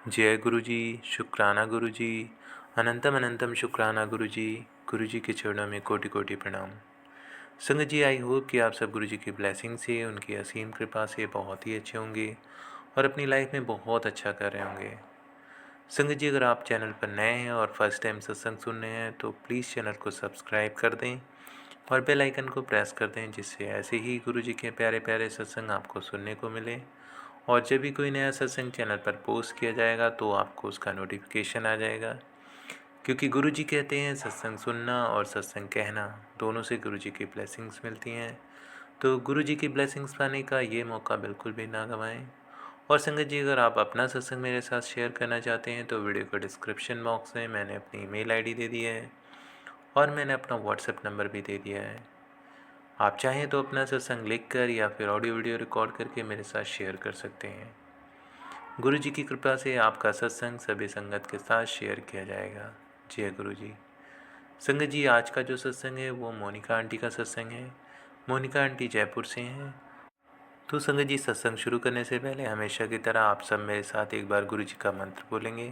जय गुरु जी, शुक्राना गुरु जी, अनंतम अनंतम शुक्राना गुरु जी के चरणों में कोटि कोटि प्रणाम। संगत जी, आई होप कि आप सब गुरु जी की ब्लेसिंग से, उनकी असीम कृपा से बहुत ही अच्छे होंगे और अपनी लाइफ में बहुत अच्छा कर रहे होंगे। संगत जी, अगर आप चैनल पर नए हैं और फर्स्ट टाइम सत्संग सुन रहे हैं तो प्लीज़ चैनल को सब्सक्राइब कर दें और बेल आइकन को प्रेस कर दें, जिससे ऐसे ही गुरु जी के प्यारे प्यारे सत्संग आपको सुनने को मिले। और जब भी कोई नया सत्संग चैनल पर पोस्ट किया जाएगा तो आपको उसका नोटिफिकेशन आ जाएगा, क्योंकि गुरु जी कहते हैं सत्संग सुनना और सत्संग कहना दोनों से गुरु जी की ब्लेसिंग्स मिलती हैं। तो गुरु जी की ब्लेसिंग्स पाने का ये मौका बिल्कुल भी ना गंवाएं। और संगत जी, अगर आप अपना सत्संग मेरे साथ शेयर करना चाहते हैं तो वीडियो को डिस्क्रिप्शन बॉक्स में मैंने अपनी ईमेल आईडी दे दी है और मैंने अपना व्हाट्सएप नंबर भी दे दिया है। आप चाहें तो अपना सत्संग लिख कर या फिर ऑडियो वीडियो रिकॉर्ड करके मेरे साथ शेयर कर सकते हैं। गुरु जी की कृपा से आपका सत्संग सभी संगत के साथ शेयर किया जाएगा। जय गुरु जी। संगत जी, आज का जो सत्संग है वो मोनिका आंटी का सत्संग है। मोनिका आंटी जयपुर से हैं। तो संगत जी, सत्संग शुरू करने से पहले हमेशा की तरह आप सब मेरे साथ एक बार गुरु जी का मंत्र बोलेंगे,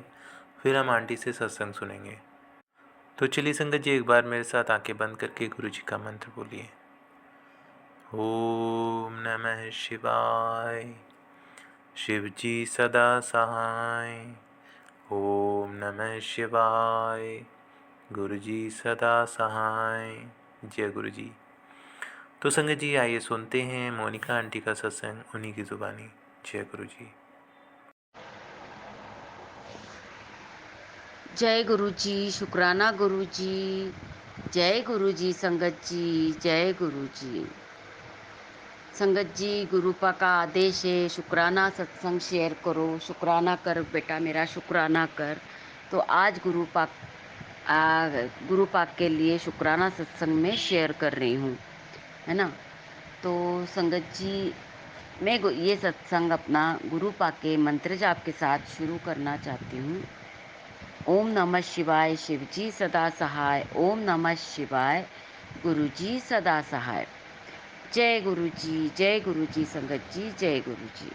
फिर हम आंटी से सत्संग सुनेंगे। तो चलिए संगत जी, एक बार मेरे साथ आंखें बंद करके गुरु जी का मंत्र बोलिए। ओम नमः शिवाय। शिव जी सदा सहाय। ओम नमः शिवाय। गुरु जी सदा सहाय। जय गुरु जी। तो संगत जी, आइए सुनते हैं मोनिका आंटी का सत्संग उन्हीं की जुबानी। जय गुरु जी। जय गुरु जी, शुक्राना गुरु जी, जय गुरु जी। संगत जी, जय गुरु जी। संगत जी, गुरुपा का आदेश है शुक्राना सत्संग शेयर करो। शुक्राना कर बेटा मेरा, शुक्राना कर। तो आज गुरु पाक के लिए शुक्राना सत्संग में शेयर कर रही हूँ, है ना। तो संगत जी, मैं ये सत्संग अपना गुरु पाक के मंत्र जाप के साथ शुरू करना चाहती हूँ। ओम नमः शिवाय। शिवजी सदा सहाय। ओम नमः शिवाय। गुरुजी सदा सहाय। जय गुरु जी, जय गुरु जी। संगत जी, जय गुरु जी।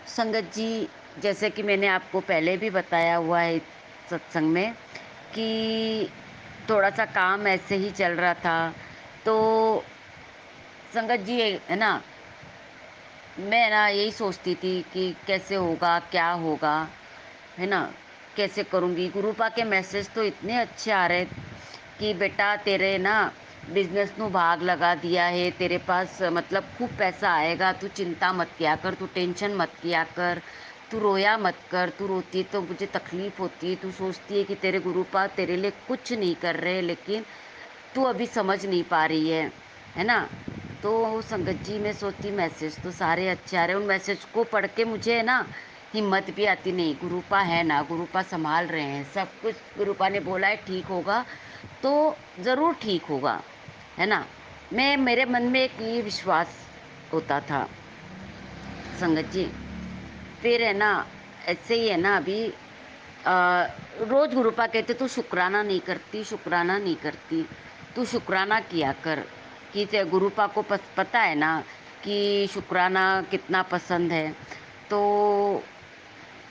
संगत जी, जैसे कि मैंने आपको पहले भी बताया हुआ है सत्संग में कि थोड़ा सा काम ऐसे ही चल रहा था। तो संगत जी, है ना, मैं ना यही सोचती थी कि कैसे होगा, क्या होगा, है ना, कैसे करूँगी। गुरुपा के मैसेज तो इतने अच्छे आ रहे कि बेटा तेरे ना बिजनेस नु भाग लगा दिया है, तेरे पास मतलब खूब पैसा आएगा, तू चिंता मत किया कर, तू टेंशन मत किया कर, तू रोया मत कर। तू रोती है तो मुझे तकलीफ़ होती है, तू सोचती है कि तेरे गुरुपा तेरे लिए कुछ नहीं कर रहे, लेकिन तू अभी समझ नहीं पा रही है ना। तो संगत जी, मैं सोचती मैसेज तो सारे अच्छे आ रहे, उन मैसेज को पढ़ के मुझे है ना हिम्मत भी आती, नहीं गुरुपा है ना, गुरुपा संभाल रहे हैं सब कुछ। गुरुपा ने बोला है ठीक होगा तो ज़रूर ठीक होगा, है ना। मेरे मन में एक ये विश्वास होता था संगत जी। फिर है ना, ऐसे ही है ना, अभी रोज़ गुरुपा कहते तू शुक्राना नहीं करती, शुक्राना नहीं करती, तू शुक्राना किया कर। कि गुरुपा को पता है ना कि शुक्राना कितना पसंद है। तो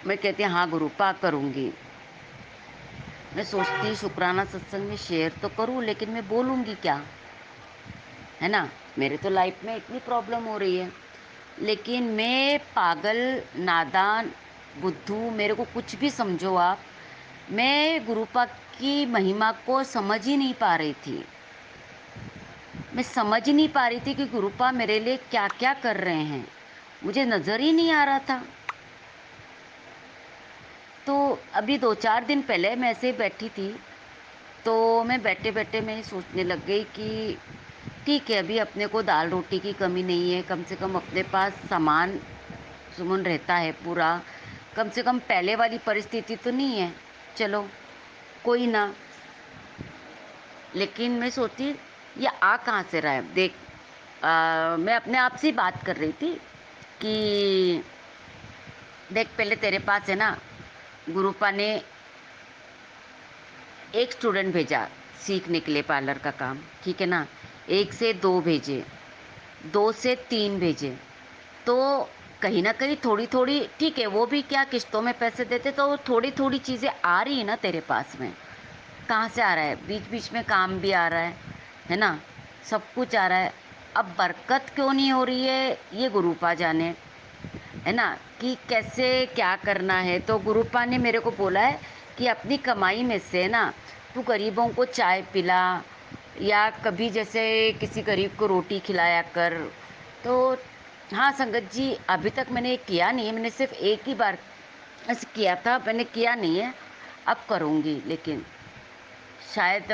मैं कहती हाँ गुरुपा करूँगी। मैं सोचती शुक्राना सत्संग में शेयर तो करूँ, लेकिन मैं बोलूँगी क्या, है ना। मेरे तो लाइफ में इतनी प्रॉब्लम हो रही है, लेकिन मैं पागल, नादान, बुद्धू, मेरे को कुछ भी समझो आप, मैं गुरुपा की महिमा को समझ ही नहीं पा रही थी। मैं समझ ही नहीं पा रही थी कि गुरुपा मेरे लिए क्या क्या कर रहे हैं, मुझे नज़र ही नहीं आ रहा था। तो अभी 2-4 दिन पहले मैं ऐसे ही बैठी थी, तो मैं बैठे बैठे मैं सोचने लग गई कि ठीक है, अभी अपने को दाल रोटी की कमी नहीं है, कम से कम अपने पास सामान सुमन रहता है पूरा, कम से कम पहले वाली परिस्थिति तो नहीं है, चलो कोई ना। लेकिन मैं सोचती ये आ कहाँ से रहा है, देख। मैं अपने आप से ही बात कर रही थी कि देख, पहले तेरे पास है ना, गुरुपा ने एक स्टूडेंट भेजा सीखने के लिए पार्लर का काम, ठीक है ना। 1 से 2 भेजे, 2 से 3 भेजे, तो कहीं न कहीं थोड़ी-थोड़ी ठीक है, वो भी क्या किश्तों में पैसे देते, तो थोड़ी-थोड़ी चीज़ें आ रही है ना तेरे पास में। कहाँ से आ रहा है? बीच-बीच में काम भी आ रहा है ना? सब कुछ आ रहा है। अब बरकत क्यों नहीं हो रही है, ये गुरूपा जाने, है ना? कि कैसे क्या करना है। तो गुरूपा ने मेरे को बोला है कि अपनी कमाई में से ना तू गरीबों को चाय पिला, या कभी जैसे किसी गरीब को रोटी खिलाया कर। तो हाँ, संगत जी, अभी तक मैंने ये किया नहीं है, मैंने सिर्फ़ एक ही बार ऐसे किया था, मैंने किया नहीं है, अब करूँगी। लेकिन शायद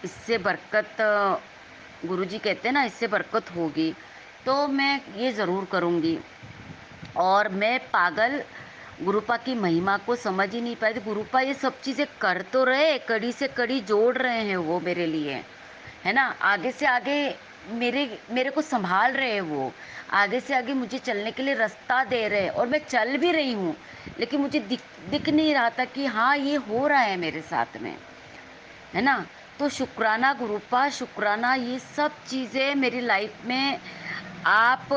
इससे बरकत, गुरुजी कहते हैं ना, इससे बरकत होगी, तो मैं ये ज़रूर करूँगी। और मैं पागल गुरुपा की महिमा को समझ ही नहीं पाई थी। गुरुपा ये सब चीज़ें कर तो रहे, कड़ी से कड़ी जोड़ रहे हैं वो मेरे लिए, है ना? आगे से आगे मेरे मेरे को सँभाल रहे हैं वो, आगे से आगे मुझे चलने के लिए रास्ता दे रहे हैं, और मैं चल भी रही हूँ, लेकिन मुझे दिख दिख नहीं रहा था कि हाँ, ये हो रहा है मेरे साथ में, है ना? तो शुक्राना गुरुपा, शुक्राना, ये सब चीज़ें मेरी लाइफ में आप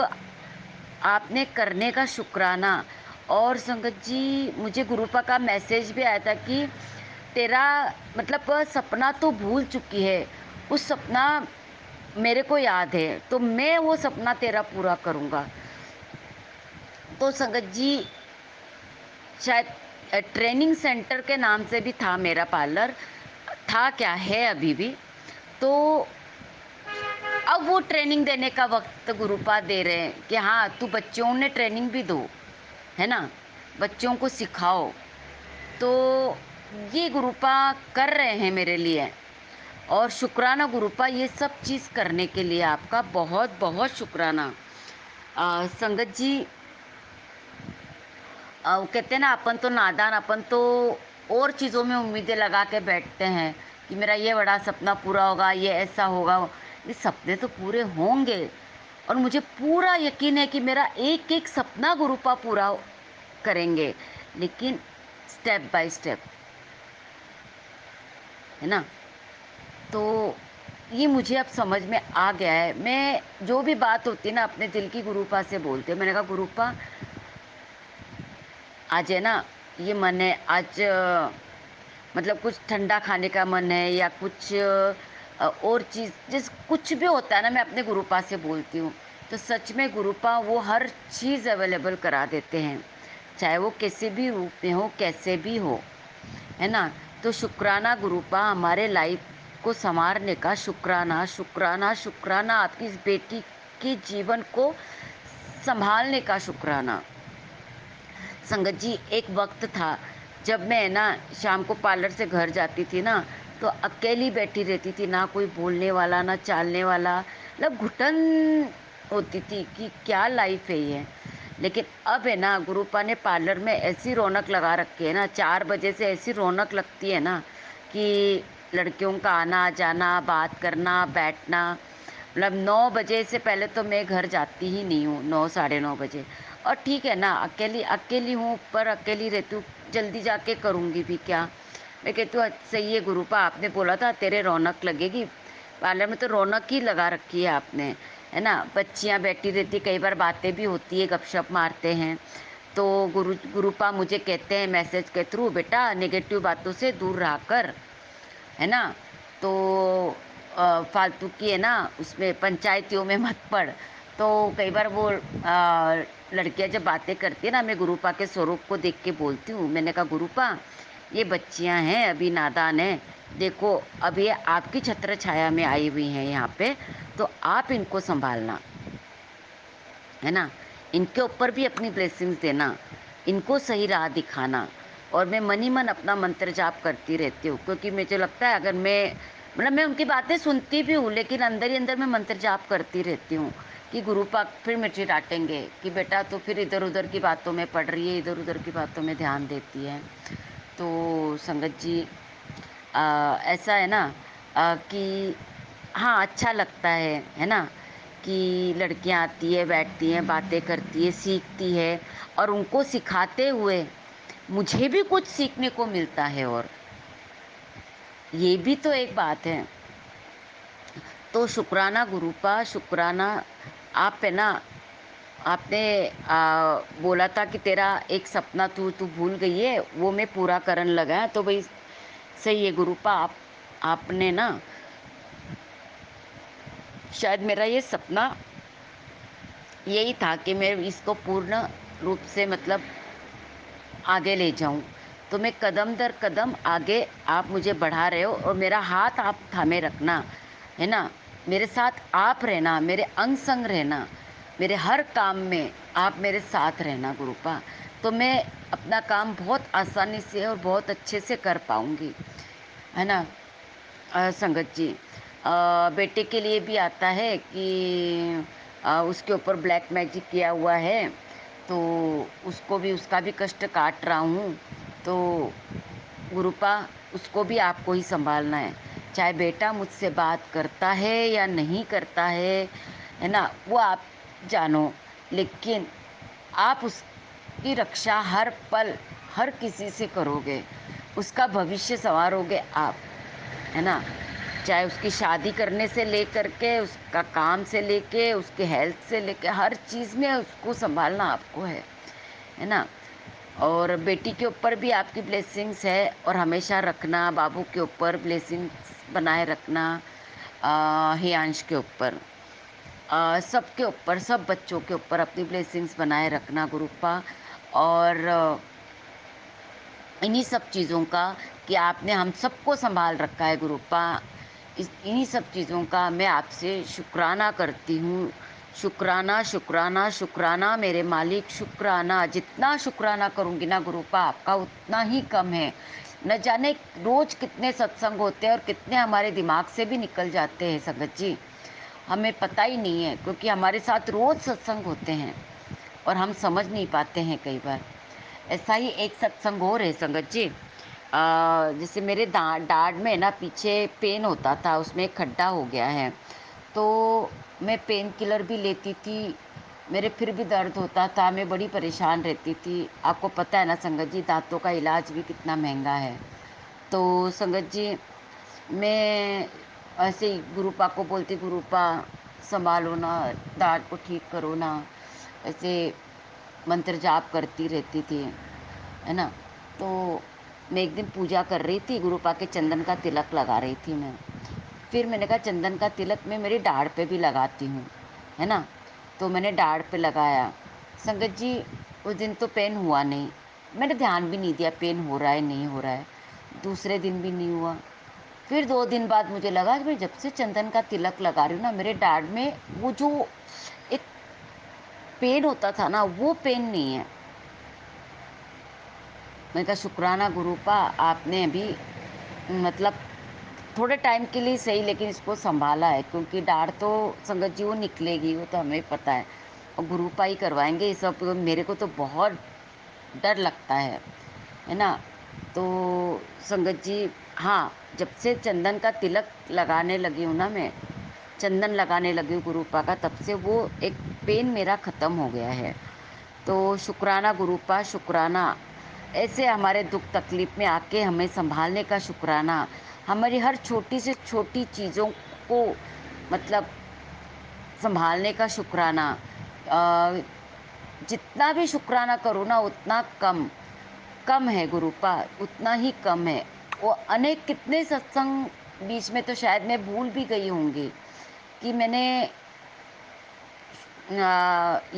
आपने करने का शुक्राना। और संगत जी, मुझे गुरुपा का मैसेज भी आया था कि तेरा मतलब सपना तो भूल चुकी है, उस सपना मेरे को याद है, तो मैं वो सपना तेरा पूरा करूँगा। तो संगत जी, शायद ट्रेनिंग सेंटर के नाम से भी था मेरा पार्लर, था क्या, है अभी भी। तो अब वो ट्रेनिंग देने का वक़्त गुरुपा दे रहे हैं कि हाँ, तू बच्चों ने ट्रेनिंग भी दो, है ना? बच्चों को सिखाओ। तो ये गुरुपा कर रहे हैं मेरे लिए, और शुक्राना गुरुपा, ये सब चीज़ करने के लिए आपका बहुत-बहुत शुक्राना। संगत जी, वो कहते हैं ना, अपन तो नादान, अपन तो और चीज़ों में उम्मीदें लगा के बैठते हैं कि मेरा ये बड़ा सपना पूरा होगा, ये ऐसा होगा। ये सपने तो पूरे होंगे, और मुझे पूरा यकीन है कि मेरा एक-एक सपना गुरुपा पूरा करेंगे, लेकिन स्टेप बाय स्टेप, है ना? तो ये मुझे अब समझ में आ गया है। मैं जो भी बात होती है ना, अपने दिल की गुरुपा से बोलती हूँ। मैंने कहा, गुरुपा, आज है ना, ये मन है आज, मतलब कुछ ठंडा खाने का मन है, या कुछ और चीज़, जैसे कुछ भी होता है ना, मैं अपने गुरुपा से बोलती हूँ। तो सच में गुरुपा वो हर चीज़ अवेलेबल करा देते हैं, चाहे वो किसी भी रूप में हो, कैसे भी हो, है ना? तो शुक्राना गुरुपा, हमारे लाइफ को सँवारने का शुक्राना, शुक्राना, शुक्राना, आपकी इस बेटी के जीवन को सँभालने का शुक्राना। संगत जी, एक वक्त था जब मैं ना शाम को पार्लर से घर जाती थी ना, तो अकेली बैठी रहती थी, ना कोई बोलने वाला, ना चालने वाला, मतलब घुटन होती थी कि क्या लाइफ है ये। लेकिन अब है ना, गुरुपा ने पार्लर में ऐसी रौनक लगा रखी है ना, 4 बजे से ऐसी रौनक लगती है ना कि लड़कियों का आना जाना, बात करना, बैठना, मतलब 9 बजे से पहले तो मैं घर जाती ही नहीं हूँ, 9 साढ़े 9 बजे। और ठीक है ना, अकेली अकेली हूँ, पर अकेली रहती हूँ, जल्दी जाके करूँगी भी क्या। मैं कहती हूँ, सही है गुरुपा, आपने बोला था तेरे रौनक लगेगी, पार्लर में तो रौनक ही लगा रखी है आपने, है ना? बच्चियाँ बैठी रहती, कई बार बातें भी होती है, गपशप मारते हैं। तो गुरुपा मुझे कहते हैं मैसेज के थ्रू, बेटा नेगेटिव बातों से दूर रहा कर, है ना? तो फालतू की है ना, उसमें पंचायतियों में मत पड़। तो कई बार वो लड़कियां जब बातें करती है ना, मैं गुरुपा के स्वरूप को देख के बोलती हूँ, मैंने कहा, गुरुपा, ये बच्चियां हैं, अभी नादान हैं, देखो अब ये आपकी छत्र छाया में आई हुई हैं यहाँ पे, तो आप इनको संभालना, है ना? इनके ऊपर भी अपनी ब्लेसिंग्स देना, इनको सही राह दिखाना। और मैं मन ही मन अपना मंत्र जाप करती रहती हूँ, क्योंकि मुझे लगता है, अगर मैं मतलब मैं उनकी बातें सुनती भी हूँ, लेकिन अंदर ही अंदर मैं मंत्र जाप करती रहती हूँ कि गुरुपा फिर मुझे डांटेंगे कि बेटा तो फिर इधर उधर की बातों में पड़ रही है, इधर उधर की बातों में ध्यान देती है। तो संगत जी, ऐसा है ना, कि हाँ, अच्छा लगता है ना? कि लड़कियां आती है, बैठती हैं, बातें करती है, सीखती है, और उनको सिखाते हुए मुझे भी कुछ सीखने को मिलता है, और ये भी तो एक बात है। तो शुक्राना गुरुपा, शुक्राना, आप है ना, आपने बोला था कि तेरा एक सपना तू तू भूल गई है, वो मैं पूरा करन लगा है, तो भई सही है गुरुपा। आपने ना शायद मेरा ये सपना यही था कि मैं इसको पूर्ण रूप से मतलब आगे ले जाऊँ। तो मैं कदम दर कदम आगे आप मुझे बढ़ा रहे हो और मेरा हाथ आप थामे रखना, है ना? मेरे साथ आप रहना, मेरे अंग संग रहना, मेरे हर काम में आप मेरे साथ रहना गुरुपा। तो मैं अपना काम बहुत आसानी से और बहुत अच्छे से कर पाऊँगी, है ना? संगत जी, बेटे के लिए भी आता है कि उसके ऊपर ब्लैक मैजिक किया हुआ है, तो उसको भी उसका भी कष्ट काट रहा हूँ। तो गुरुपा उसको भी आपको ही सँभालना है। चाहे बेटा मुझसे बात करता है या नहीं करता है ना? वो आप जानो, लेकिन आप उसकी रक्षा हर पल, हर किसी से करोगे। उसका भविष्य सँवारोगे आप, है ना? चाहे उसकी शादी करने से लेकर के, उसका काम से लेके, उसके हेल्थ से लेके, हर चीज़ में उसको सँभालना आपको है ना? और बेटी के ऊपर भी आपकी ब्लेसिंग्स है और हमेशा रखना, बाबू के ऊपर ब्लेसिंग्स बनाए रखना, हियांश के ऊपर, सबके ऊपर, सब बच्चों के ऊपर अपनी ब्लेसिंग्स बनाए रखना गुरुपा। और इन्हीं सब चीज़ों का कि आपने हम सबको सँभाल रखा है गुरुपा। इन्हीं सब चीज़ों का मैं आपसे शुक्राना करती हूँ। शुक्राना, शुक्राना, शुक्राना मेरे मालिक, शुक्राना। जितना शुक्राना करूँगी ना गुरुपा आपका उतना ही कम है। न जाने रोज़ कितने सत्संग होते हैं और कितने हमारे दिमाग से भी निकल जाते हैं संगत जी। हमें पता ही नहीं है क्योंकि हमारे साथ रोज़ सत्संग होते हैं और हम समझ नहीं पाते हैं कई बार। ऐसा ही एक सत्संग और है संगत जी। जैसे मेरे दाढ़ में ना पीछे पेन होता था, उसमें एक खड्डा हो गया है। तो मैं पेन किलर भी लेती थी, मेरे फिर भी दर्द होता था, मैं बड़ी परेशान रहती थी। आपको पता है ना संगत जी, दाँतों का इलाज भी कितना महँगा है। तो संगत जी, मैं ऐसे ही गुरुपा को बोलती, गुरुपा सँभालो ना, दाँत को ठीक करो ना। ऐसे मंत्र जाप करती रहती थी, है ना? तो मैं एक दिन पूजा कर रही थी, गुरुपा के चंदन का तिलक लगा रही थी मैं। फिर मैंने कहा चंदन का तिलक मैं मेरी दाढ़ पे भी लगाती हूँ, है ना? तो मैंने दाढ़ पे लगाया। संगत जी, उस दिन तो पेन हुआ नहीं। मैंने ध्यान भी नहीं दिया पेन हो रहा है, नहीं हो रहा है। दूसरे दिन भी नहीं हुआ। फिर 2 दिन बाद मुझे लगा कि मैं जब से चंदन का तिलक लगा रही हूँ ना, मेरे दाढ़ में वो जो एक पेन होता था ना, वो पेन नहीं है। मैंने कहा शुक्राना गुरुपा, आपने अभी मतलब थोड़े टाइम के लिए सही लेकिन इसको सँभाला है, क्योंकि दाढ़ तो संगत जी वो निकलेगी, वो तो हमें पता है। और गुरुपा ही करवाएँगे ये सब। मेरे को तो बहुत डर लगता है ना? तो संगत जी, हाँ, जब से चंदन का तिलक लगाने लगी हूँ ना मैं, चंदन लगाने लगी हूँ गुरुपा का, तब से वो एक पेन मेरा ख़त्म हो गया है। तो शुक्राना गुरुपा, शुक्राना। ऐसे हमारे दुख तकलीफ़ में आके हमें सँभालने का शुक्राना। हमारी हर छोटी से छोटी चीज़ों को मतलब सँभालने का शुक्राना। अ, जितना भी शुक्राना करो ना उतना कम, कम है गुरुपा, उतना ही कम है। वो अनेक कितने सत्संग बीच में तो शायद मैं भूल भी गई होंगी कि मैंने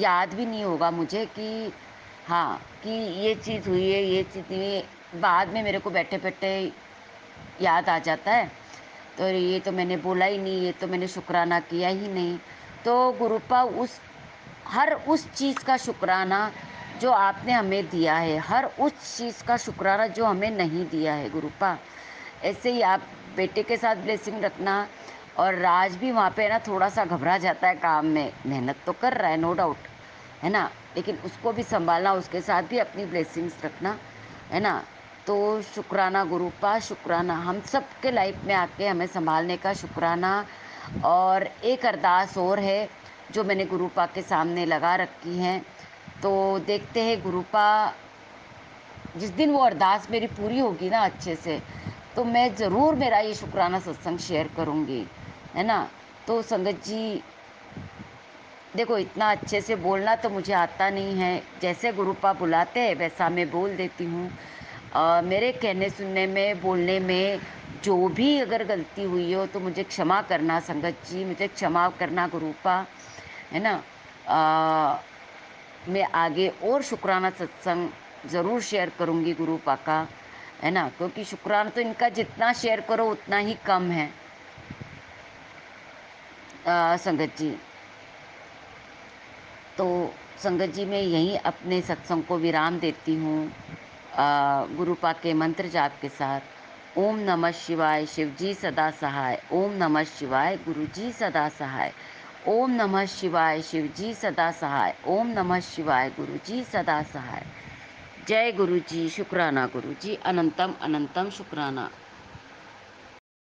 याद भी नहीं होगा मुझे कि हाँ, कि ये चीज़ हुई है, ये चीज़ हुई है। बाद में मेरे को बैठे-बैठे याद आ जाता है, तो ये तो मैंने बोला ही नहीं, ये तो मैंने शुक्राना किया ही नहीं। तो गुरुपा हर उस चीज़ का शुक्राना जो आपने हमें दिया है, हर उस चीज़ का शुक्राना जो हमें नहीं दिया है गुरुपा। ऐसे ही आप बेटे के साथ ब्लेसिंग रखना। और राज भी वहाँ पे ना थोड़ा-सा घबरा जाता है काम में, मेहनत तो कर रहा है नो डाउट, है ना? लेकिन उसको भी सँभालना, उसके साथ भी अपनी ब्लेसिंग्स रखना, है ना? तो शुक्राना गुरुपा, शुक्राना। हम सबके लाइफ में आके हमें सँभालने का शुक्राना। और एक अरदास और है, जो मैंने गुरुपा के सामने लगा रखी है। तो देखते हैं गुरुपा, जिस दिन वो अरदास मेरी पूरी होगी ना अच्छे से, तो मैं ज़रूर मेरा ये शुक्राना सत्संग शेयर करूँगी, है ना? तो संगत जी, देखो इतना अच्छे से बोलना तो मुझे आता नहीं है, जैसे गुरुपा बुलाते हैं वैसा मैं बोल देती हूँ। मेरे कहने सुनने में, बोलने में जो भी अगर गलती हुई हो तो मुझे क्षमा करना संगत जी, मुझे क्षमा करना गुरुपा, है ना? मैं आगे और शुक्राना सत्संग ज़रूर शेयर करूँगी गुरुपा का, है ना? क्योंकि शुक्राना तो इनका जितना शेयर करो उतना ही कम है संगत जी। तो संगत जी मैं यहीं अपने सत्संग को विराम देती हूँ गुरुपा के मंत्र जाप के साथ। ओम नमः शिवाय, शिवजी सदा सहाय। ओम नमः शिवाय, गुरुजी सदा सहाय। ओम नमः शिवाय, शिवजी सदा सहाय। ओम नमः शिवाय, गुरुजी सदा सहाय। जय गुरुजी, शुक्राना गुरुजी, अनंतम अनंतम शुक्राना।